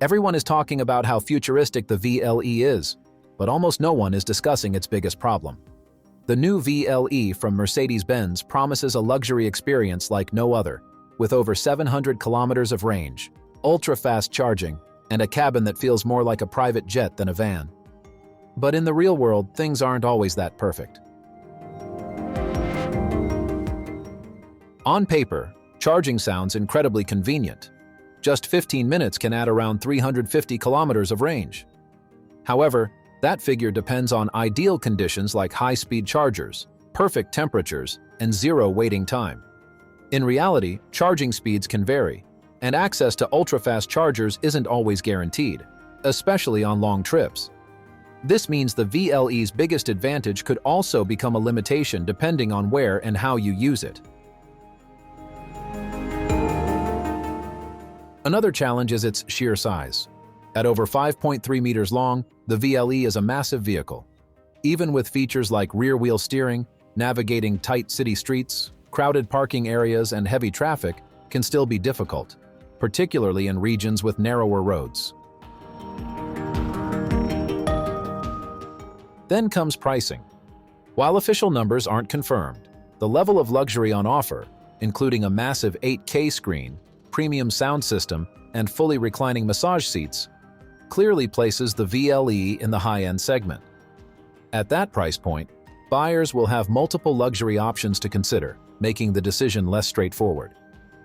Everyone is talking about how futuristic the VLE is, but almost no one is discussing its biggest problem. The new VLE from Mercedes-Benz promises a luxury experience like no other, with over 700 kilometers of range, ultra-fast charging, and a cabin that feels more like a private jet than a van. But in the real world, things aren't always that perfect. On paper, charging sounds incredibly convenient. Just 15 minutes can add around 350 kilometers of range. However, that figure depends on ideal conditions like high-speed chargers, perfect temperatures, and zero waiting time. In reality, charging speeds can vary, and access to ultra-fast chargers isn't always guaranteed, especially on long trips. This means the VLE's biggest advantage could also become a limitation depending on where and how you use it. Another challenge is its sheer size. At over 5.3 meters long, the VLE is a massive vehicle. Even with features like rear-wheel steering, navigating tight city streets, crowded parking areas, and heavy traffic can still be difficult, particularly in regions with narrower roads. Then comes pricing. While official numbers aren't confirmed, the level of luxury on offer, including a massive 8K screen, premium sound system, and fully reclining massage seats, clearly places the VLE in the high-end segment. At that price point, buyers will have multiple luxury options to consider, making the decision less straightforward.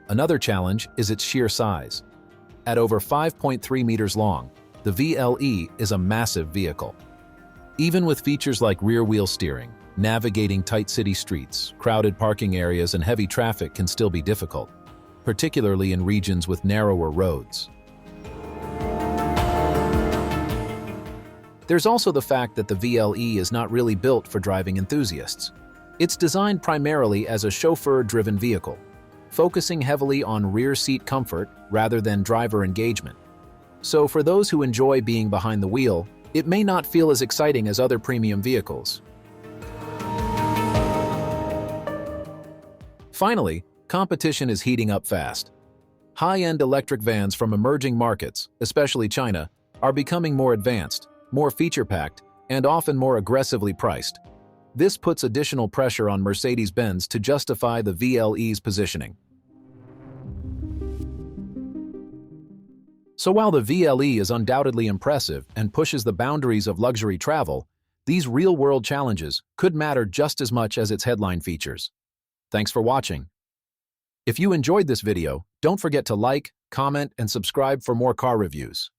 Another challenge is its sheer size. At over 5.3 meters long, the VLE is a massive vehicle. Even with features like rear-wheel steering, navigating tight city streets, crowded parking areas, and heavy traffic can still be difficult, particularly in regions with narrower roads. There's also the fact that the VLE is not really built for driving enthusiasts. It's designed primarily as a chauffeur-driven vehicle, focusing heavily on rear seat comfort rather than driver engagement. So for those who enjoy being behind the wheel, it may not feel as exciting as other premium vehicles. Finally, competition is heating up fast. High-end electric vans from emerging markets, especially China, are becoming more advanced, more feature-packed, and often more aggressively priced. This puts additional pressure on Mercedes-Benz to justify the VLE's positioning. So while the VLE is undoubtedly impressive and pushes the boundaries of luxury travel, these real-world challenges could matter just as much as its headline features. Thanks for watching. If you enjoyed this video, don't forget to like, comment, and subscribe for more car reviews.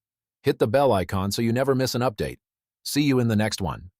Hit the bell icon so you never miss an update. See you in the next one.